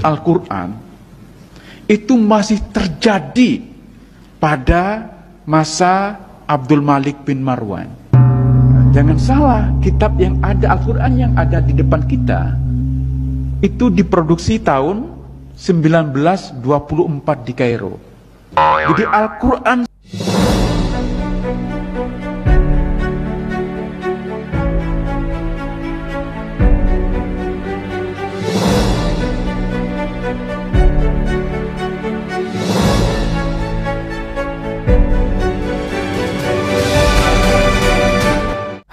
Al-Quran itu masih terjadi pada masa Abdul Malik bin Marwan. Jangan salah, kitab yang ada, Al-Quran yang ada di depan kita itu diproduksi tahun 1924 di Kairo. Jadi Al-Quran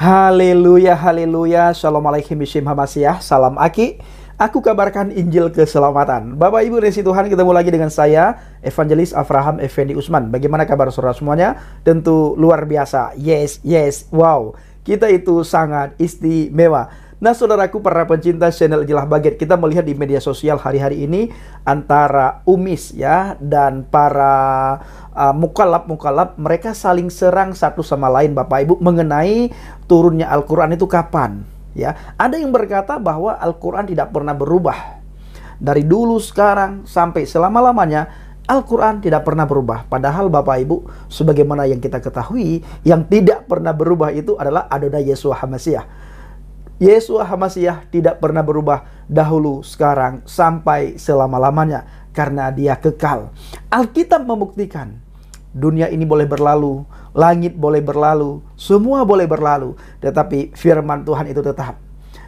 Haleluya, haleluya, shalom alaikum bishim hamasyah, salam aki. Aku kabarkan Injil keselamatan. Bapak Ibu Resi Tuhan, ketemu lagi dengan saya, Evangelis Avraham Effendi Usman. Bagaimana kabar saudara semuanya? Tentu luar biasa. Yes, wow. Kita itu sangat istimewa. Nah, saudaraku para pencinta channel Injil Baget, kita melihat di media sosial hari-hari ini antara umis ya dan para mukalab mereka saling serang satu sama lain Bapak Ibu mengenai turunnya Al-Quran itu kapan. Ya, ada yang berkata bahwa Al-Quran tidak pernah berubah. Dari dulu, sekarang, sampai selama-lamanya Al-Quran tidak pernah berubah. Padahal Bapak Ibu, sebagaimana yang kita ketahui, yang tidak pernah berubah itu adalah Adonai Yeshua HaMashiach. Yeshua HaMashiach tidak pernah berubah dahulu, sekarang, sampai selama-lamanya. Karena dia kekal. Alkitab membuktikan dunia ini boleh berlalu, langit boleh berlalu, semua boleh berlalu, tetapi firman Tuhan itu tetap.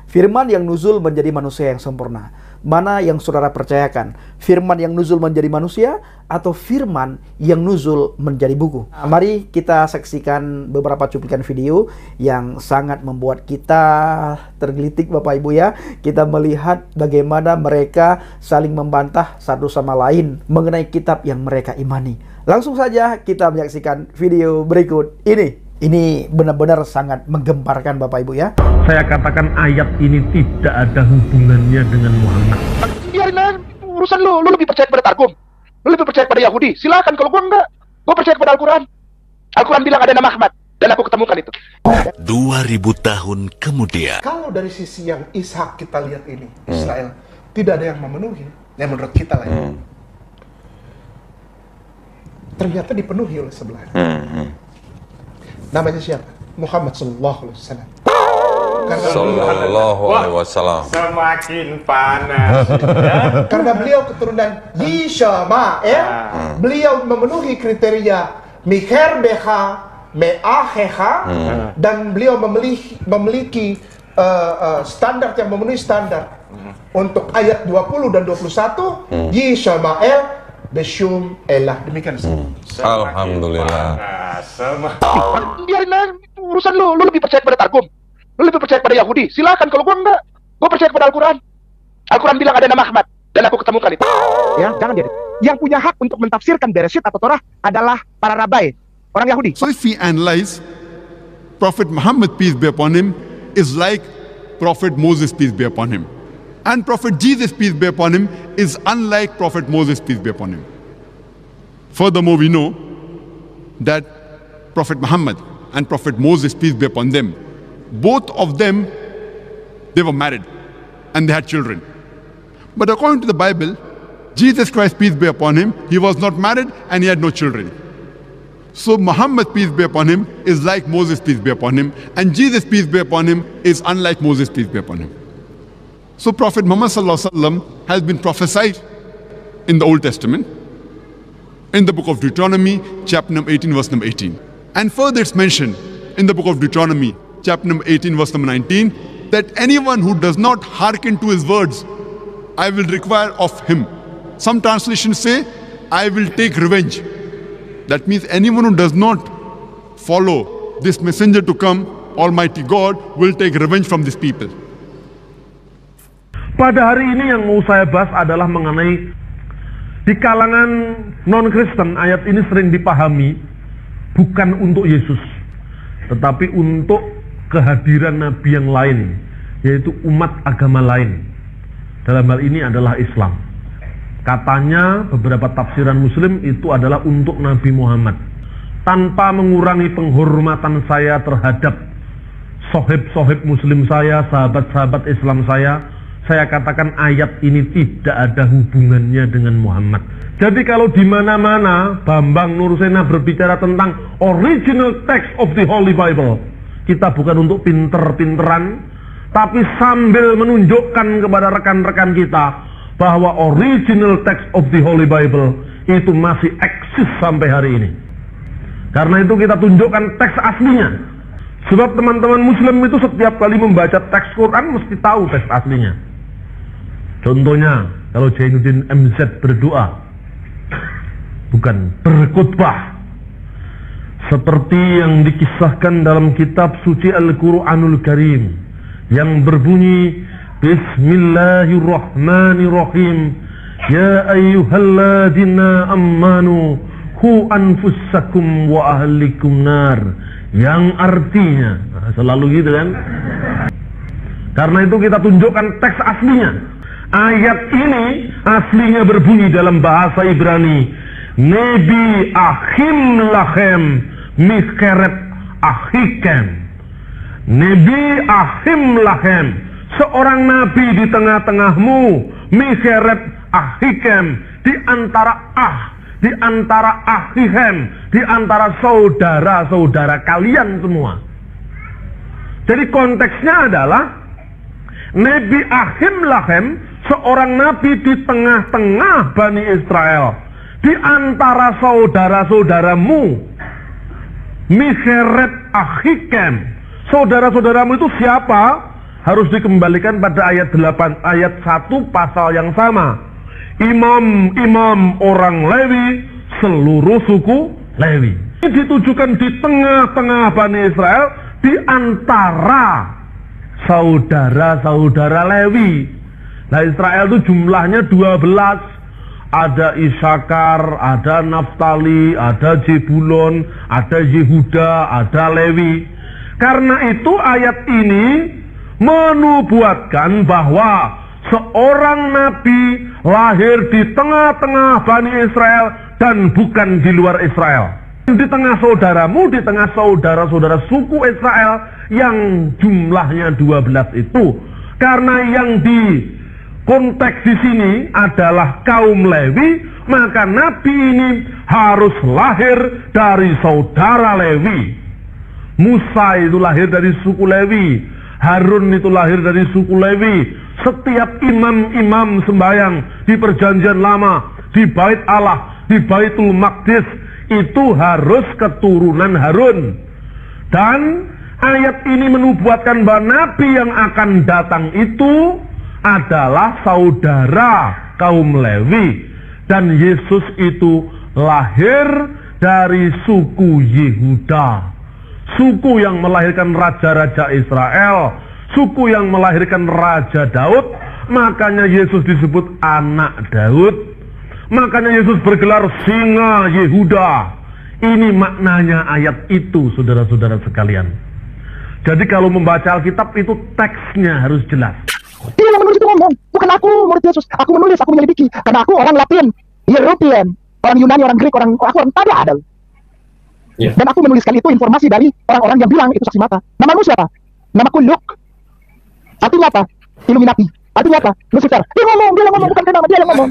Firman yang nuzul menjadi manusia yang sempurna. Mana yang saudara percayakan? Firman yang nuzul menjadi manusia atau firman yang nuzul menjadi buku? Mari kita saksikan beberapa cuplikan video yang sangat membuat kita tergelitik Bapak Ibu ya. Kita melihat bagaimana mereka saling membantah satu sama lain mengenai kitab yang mereka imani. Langsung saja kita menyaksikan video berikut ini. Ini benar-benar sangat menggemparkan Bapak Ibu ya. Saya katakan ayat ini tidak ada hubungannya dengan Muhammad. Biarin aja, urusan lu lebih percaya pada Targum. Lu lebih percaya pada Yahudi. Silakan, kalau gua enggak. Gua percaya pada Al-Quran. Al-Quran bilang ada nama Ahmad. Dan aku ketemukan itu. 2000 tahun kemudian. Kalau dari sisi yang Ishak kita lihat ini, Israel, tidak ada yang memenuhi. Yang menurut kita lah ya. Ternyata dipenuhi oleh sebelahnya. Namanya siapa? Muhammad sallallahu alaihi wasallam. Sallallahu alaihi wasallam. Semakin panas. Karena beliau keturunan Yishma ya. Beliau memenuhi kriteria Mikher Beha Me'aheha dan beliau memiliki standar yang memenuhi standar. Untuk ayat 20 dan 21 Yishmael Beshum Elah. Demikian. Alhamdulillah. Biarin aja, urusan lu lebih percaya pada Targum. Lu lebih percaya pada Yahudi. Silakan, kalau gua enggak. Gua percaya pada Al-Quran. Al-Quran bilang ada nama Ahmad. Dan aku ketemukan itu. Ya, jangan biarin. Yang punya hak untuk mentafsirkan Bereshit atau Torah adalah para rabai, orang Yahudi. So if we analyze, Prophet Muhammad, peace be upon him, is like Prophet Moses, peace be upon him. And Prophet Jesus, peace be upon him, is unlike Prophet Moses, peace be upon him. Furthermore, we know that Prophet Muhammad and Prophet Moses, peace be upon them, both of them, they were married and they had children. But according to the Bible, Jesus Christ, peace be upon him, he was not married and he had no children. So Muhammad, peace be upon him, is like Moses, peace be upon him, and Jesus, peace be upon him, is unlike Moses, peace be upon him. So Prophet Muhammad sallallahu alaihi wasallam has been prophesied in the Old Testament, in the book of Deuteronomy, chapter number 18, verse number 18. And further it's mentioned in the book of Deuteronomy, chapter number 18, verse number 19, that anyone who does not hearken to his words, I will require of him. Some translations say, I will take revenge. That means anyone who does not follow this messenger to come, Almighty God will take revenge from these people. Pada hari ini yang mau saya bahas adalah mengenai di kalangan non-Kristen ayat ini sering dipahami bukan untuk Yesus, tetapi untuk kehadiran Nabi yang lain, yaitu umat agama lain. Dalam hal ini adalah Islam. Katanya beberapa tafsiran Muslim itu adalah untuk Nabi Muhammad. Tanpa mengurangi penghormatan saya terhadap sohib-sohib Muslim saya, sahabat-sahabat Islam saya saya katakan ayat ini tidak ada hubungannya dengan Muhammad. Jadi kalau di mana-mana Bambang Nursena berbicara tentang original text of the Holy Bible, kita bukan untuk pinter-pinteran, tapi sambil menunjukkan kepada rekan-rekan kita bahwa original text of the Holy Bible itu masih eksis sampai hari ini. Karena itu kita tunjukkan teks aslinya. Sebab teman-teman Muslim itu setiap kali membaca teks Quran mesti tahu teks aslinya. Contohnya, kalau Jainuddin MZ berdoa, bukan berkhutbah, seperti yang dikisahkan dalam kitab suci Al-Quranul Karim, yang berbunyi, Bismillahirrahmanirrahim, Ya ayyuhalladzina ammanu, Hu anfusakum wa ahlikum nar. Yang artinya, selalu gitu kan? Karena itu kita tunjukkan teks aslinya. Ayat ini aslinya berbunyi dalam bahasa Ibrani, Nebi Achim Lachem Micheret Achikem. Nebi Achim Lachem, seorang nabi di tengah-tengahmu, Micheret Achikem, di antara Achihem, di antara saudara-saudara kalian semua. Jadi konteksnya adalah Nebi Achim Lachem, seorang nabi di tengah-tengah Bani Israel, di antara saudara-saudaramu, Micheret Achikem. Saudara-saudaramu itu siapa? Harus dikembalikan pada ayat 8, ayat 1 pasal yang sama. Imam-imam orang Lewi, seluruh suku Lewi. Ini ditujukan di tengah-tengah Bani Israel, di antara saudara-saudara Lewi. Nah, Israel itu jumlahnya 12. Ada Isakar, ada Naftali, ada Zebulon, ada Yehuda, ada Lewi. Karena itu ayat ini menubuatkan bahwa seorang nabi lahir di tengah-tengah Bani Israel dan bukan di luar Israel. Di tengah saudaramu, di tengah saudara-saudara suku Israel yang jumlahnya 12 itu. Karena yang di konteks di sini adalah kaum Lewi, maka nabi ini harus lahir dari saudara Lewi. Musa itu lahir dari suku Lewi, Harun itu lahir dari suku Lewi. Setiap imam-imam sembahyang di perjanjian lama, di Bait Allah, di Baitul Maqdis, itu harus keturunan Harun. Dan ayat ini menubuatkan bahwa nabi yang akan datang itu adalah saudara kaum Lewi. Dan Yesus itu lahir dari suku Yehuda, suku yang melahirkan raja-raja Israel, suku yang melahirkan Raja Daud. Makanya Yesus disebut anak Daud. Makanya Yesus bergelar singa Yehuda. Ini maknanya ayat itu, saudara-saudara sekalian. Jadi kalau membaca Alkitab itu teksnya harus jelas. Dia yang menulis itu ngomong, bukan aku murid Yesus. Aku menulis, aku menyelidiki. Karena aku orang Latin, European, orang Yunani, orang Greek, aku orang Tada. Yeah. Dan aku menuliskan itu informasi dari orang-orang yang bilang itu saksi mata. Namamu siapa? Namaku Luke. Artinya apa? Illuminati. Artinya apa? Lucifer. Dia ngomong, bukan nama dia yang ngomong.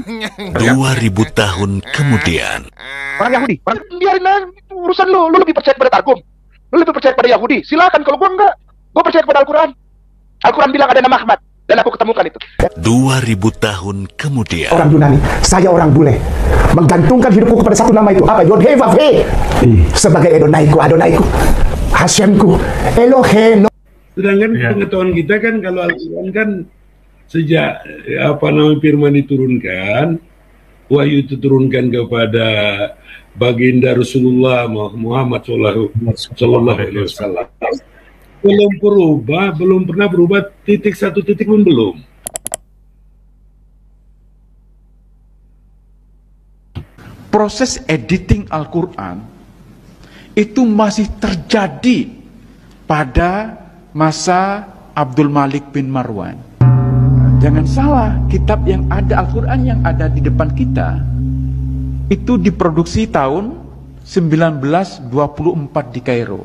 2000 tahun kemudian. Orang Yahudi, biarin aja, urusan lu lebih percaya pada Targum. Lu lebih percaya pada Yahudi. Silakan, kalau gua enggak. Gua percaya pada Al-Quran. Al-Quran bilang ada nama Ahmad. Dan aku ketemukan itu. 2000 tahun kemudian. Orang Yunani, saya orang bule, menggantungkan hidupku kepada satu nama itu. Apa? Yod-He-Vav-He. Sebagai Adonaiku, Hashemku, Elohe. Sedangkan pengetahuan kita kan kalau Al-Quran kan sejak firman diturunkan, wahyu itu turunkan kepada baginda Rasulullah Muhammad Sallallahu Alaihi Wasallam. Belum pernah berubah satu titik pun belum. Proses editing Al-Quran itu masih terjadi pada masa Abdul Malik bin Marwan. Jangan salah, kitab yang ada, Al-Quran yang ada di depan kita itu diproduksi tahun 1924 di Kairo.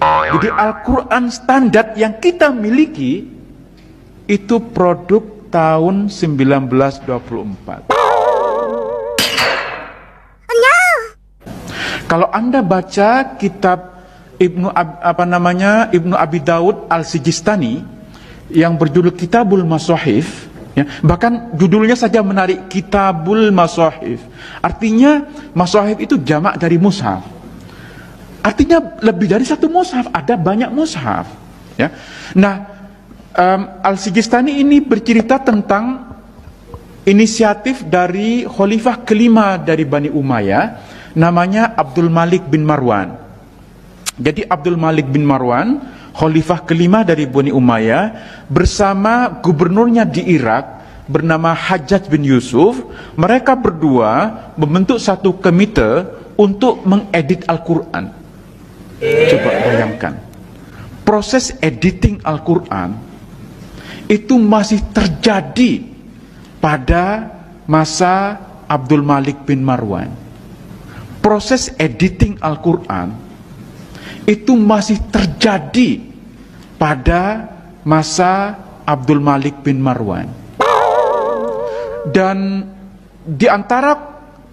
Jadi Al-Quran standar yang kita miliki itu produk tahun 1924. Kalau Anda baca kitab Ibnu Abi Daud Al-Sijistani yang berjudul Kitabul Masahif, ya, bahkan judulnya saja menarik, Kitabul Masahif. Artinya masahif itu jamak dari mushaf. Artinya lebih dari satu mushaf, ada banyak mushaf, ya. Nah, Al-Sijistani ini bercerita tentang inisiatif dari khalifah kelima dari Bani Umayyah, namanya Abdul Malik bin Marwan. Jadi Abdul Malik bin Marwan, khalifah kelima dari Bani Umayyah, bersama gubernurnya di Irak bernama Hajjaj bin Yusuf, mereka berdua membentuk satu komite untuk mengedit Al-Quran. Coba bayangkan, proses editing Al-Quran itu masih terjadi pada masa Abdul Malik bin Marwan. Proses editing Al-Quran itu masih terjadi pada masa Abdul Malik bin Marwan. Dan di antara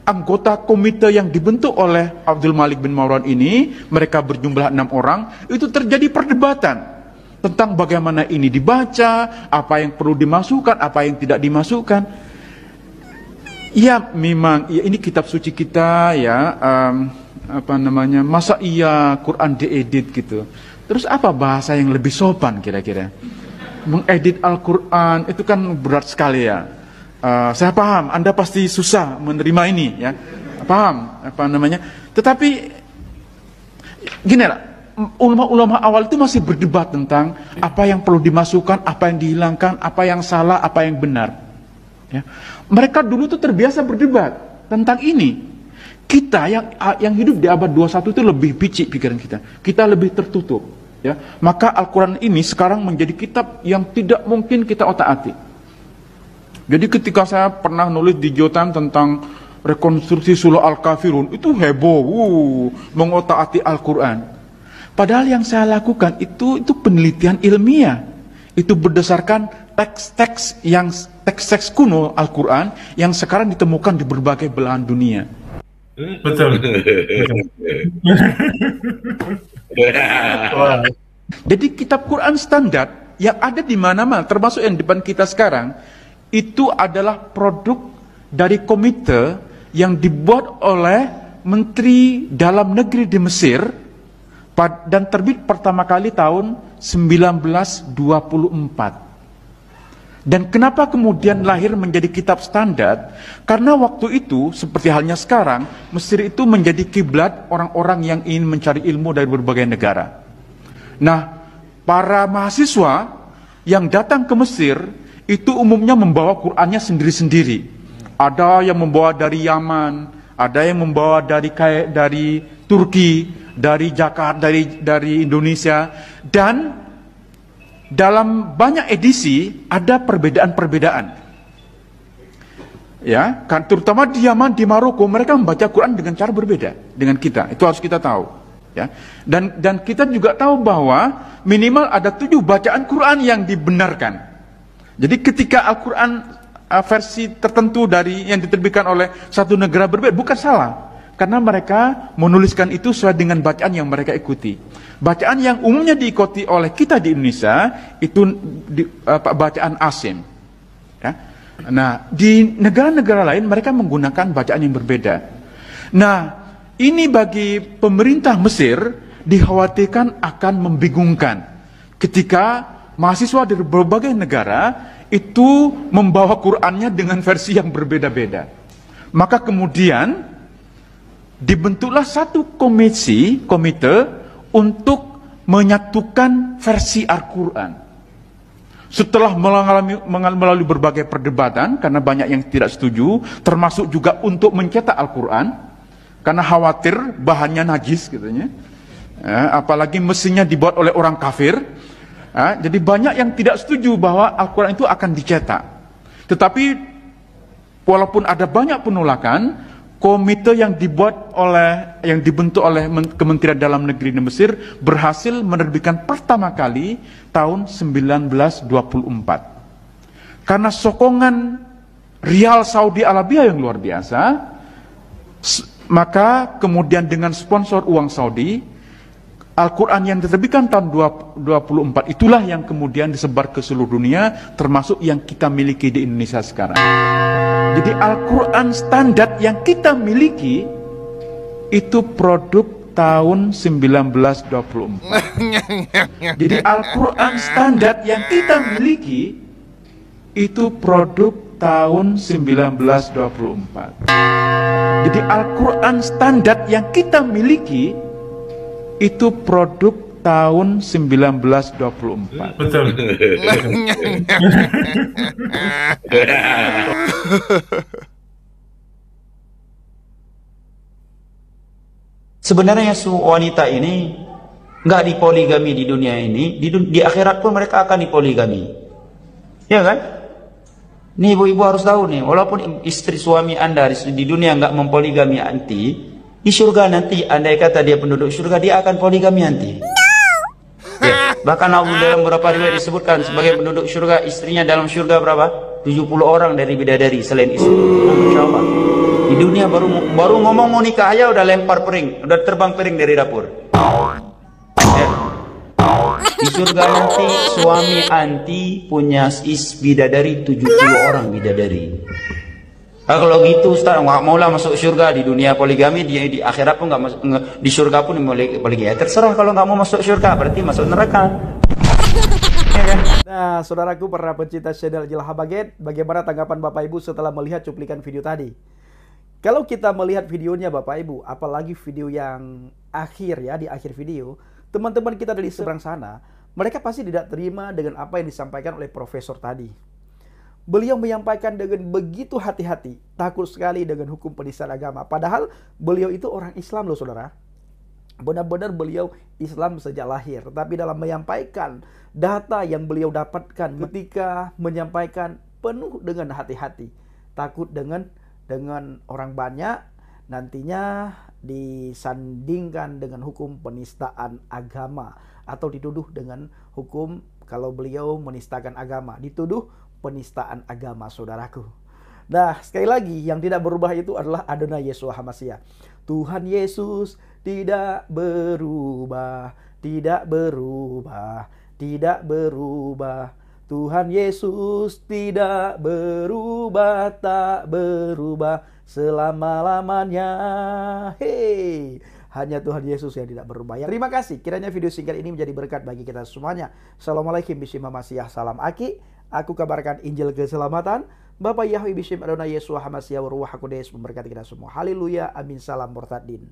anggota komite yang dibentuk oleh Abdul Malik bin Marwan ini, mereka berjumlah 6 orang, itu terjadi perdebatan tentang bagaimana ini dibaca, apa yang perlu dimasukkan, apa yang tidak dimasukkan. Ya memang, ya ini kitab suci kita, ya, masa iya Quran diedit gitu. Terus apa bahasa yang lebih sopan kira-kira? Mengedit Al-Quran itu kan berat sekali ya. Saya paham, Anda pasti susah menerima ini, ya, paham Tetapi gini lah, ulama-ulama awal itu masih berdebat tentang apa yang perlu dimasukkan, apa yang dihilangkan, apa yang salah, apa yang benar. Ya. Mereka dulu tuh terbiasa berdebat tentang ini. Kita yang hidup di abad 21 itu lebih picik pikiran kita. Kita lebih tertutup. Ya. Maka Al-Quran ini sekarang menjadi kitab yang tidak mungkin kita otak-atik. Jadi ketika saya pernah nulis di Jotan tentang rekonstruksi surah Al-Kafirun, itu heboh, mengotak-atik Al-Quran. Padahal yang saya lakukan itu penelitian ilmiah. Itu berdasarkan teks-teks kuno Al-Quran yang sekarang ditemukan di berbagai belahan dunia. Betul. Jadi kitab Quran standar yang ada di mana-mana, termasuk yang di depan kita sekarang, itu adalah produk dari komite yang dibuat oleh Menteri Dalam Negeri di Mesir dan terbit pertama kali tahun 1924. Dan kenapa kemudian lahir menjadi kitab standar? Karena waktu itu, seperti halnya sekarang, Mesir itu menjadi kiblat orang-orang yang ingin mencari ilmu dari berbagai negara. Nah, para mahasiswa yang datang ke Mesir, itu umumnya membawa Qur'annya sendiri-sendiri. Ada yang membawa dari Yaman, ada yang membawa dari Turki, dari Jakarta, dari Indonesia, dan dalam banyak edisi ada perbedaan-perbedaan. Ya, kan terutama di Yaman, di Maroko, mereka membaca Quran dengan cara berbeda dengan kita. Itu harus kita tahu, ya. Dan kita juga tahu bahwa minimal ada 7 bacaan Quran yang dibenarkan. Jadi ketika Al-Quran versi tertentu dari yang diterbitkan oleh satu negara berbeda, bukan salah. Karena mereka menuliskan itu sesuai dengan bacaan yang mereka ikuti. Bacaan yang umumnya diikuti oleh kita di Indonesia itu bacaan Asim. Ya. Nah, di negara-negara lain mereka menggunakan bacaan yang berbeda. Nah, ini bagi pemerintah Mesir dikhawatirkan akan membingungkan ketika mahasiswa dari berbagai negara itu membawa Qur'annya dengan versi yang berbeda-beda. Maka kemudian dibentuklah satu komite untuk menyatukan versi Al-Quran. Setelah melalui berbagai perdebatan, karena banyak yang tidak setuju, termasuk juga untuk mencetak Al-Quran, karena khawatir bahannya najis katanya, apalagi mesinnya dibuat oleh orang kafir. Jadi banyak yang tidak setuju bahwa Al-Quran itu akan dicetak. Tetapi walaupun ada banyak penolakan, komite yang dibentuk oleh Kementerian Dalam Negeri di Mesir berhasil menerbitkan pertama kali tahun 1924. karena sokongan rial Saudi Arabia yang luar biasa, maka kemudian dengan sponsor uang Saudi, Al-Quran yang diterbitkan tahun 2024 itulah yang kemudian disebar ke seluruh dunia, termasuk yang kita miliki di Indonesia sekarang. Jadi Al-Quran standar yang kita miliki itu produk tahun 1924. Jadi Al-Quran standar yang kita miliki itu produk tahun 1924. Jadi Al-Quran standar yang kita miliki itu produk tahun 1924. Betul. Sebenarnya wanita ini nggak dipoligami di dunia ini, di akhirat pun mereka akan dipoligami, ya kan? Nih ibu-ibu harus tahu nih, walaupun istri suami anda di dunia nggak mempoligami anti, di surga nanti, andai kata dia penduduk surga, dia akan poligami nanti. Ya, bahkan dalam beberapa riwayat disebutkan sebagai penduduk surga, istrinya dalam surga berapa? 70 orang dari bidadari selain istri. Masya Allah. Di dunia baru ngomong mau nikah aja udah lempar piring, udah terbang piring dari dapur. Ya. Di surga nanti suami anti punya bidadari 70 orang bidadari. Nah, kalau gitu Ustaz nggak mau lah masuk surga, di dunia poligami, di akhirat pun nggak masuk, di surga pun poligami. Ya, terserah, kalau nggak mau masuk surga berarti masuk neraka. Ya kan? Nah, saudaraku para pencinta channel Jilha Baget, bagaimana tanggapan Bapak Ibu setelah melihat cuplikan video tadi? Kalau kita melihat videonya Bapak Ibu, apalagi video yang akhir ya, di akhir video, teman-teman kita dari seberang sana, mereka pasti tidak terima dengan apa yang disampaikan oleh profesor tadi. Beliau menyampaikan dengan begitu hati-hati, takut sekali dengan hukum penistaan agama. Padahal beliau itu orang Islam loh saudara. Benar-benar beliau Islam sejak lahir. Tapi dalam menyampaikan data yang beliau dapatkan ketika menyampaikan penuh dengan hati-hati. Takut dengan orang banyak nantinya disandingkan dengan hukum penistaan agama. Atau dituduh dengan hukum kalau beliau menistakan agama. Dituduh penistaan agama saudaraku. Nah, sekali lagi yang tidak berubah itu adalah Adonai Yeshua HaMashiach. Tuhan Yesus tidak berubah, tidak berubah, tidak berubah. Tuhan Yesus tidak berubah, tak berubah selama-lamanya. Hei, hanya Tuhan Yesus yang tidak berubah. Terima kasih. Kiranya video singkat ini menjadi berkat bagi kita semuanya. Assalamualaikum warahmatullahi wabarakatuh. Salam Aki. Aku kabarkan Injil keselamatan. Bapak Yahweh Bishim Adonai Yeshua HaMashiach wa Ruach HaKudes memberkati kita semua. Haleluya. Amin. Salam Murtadin.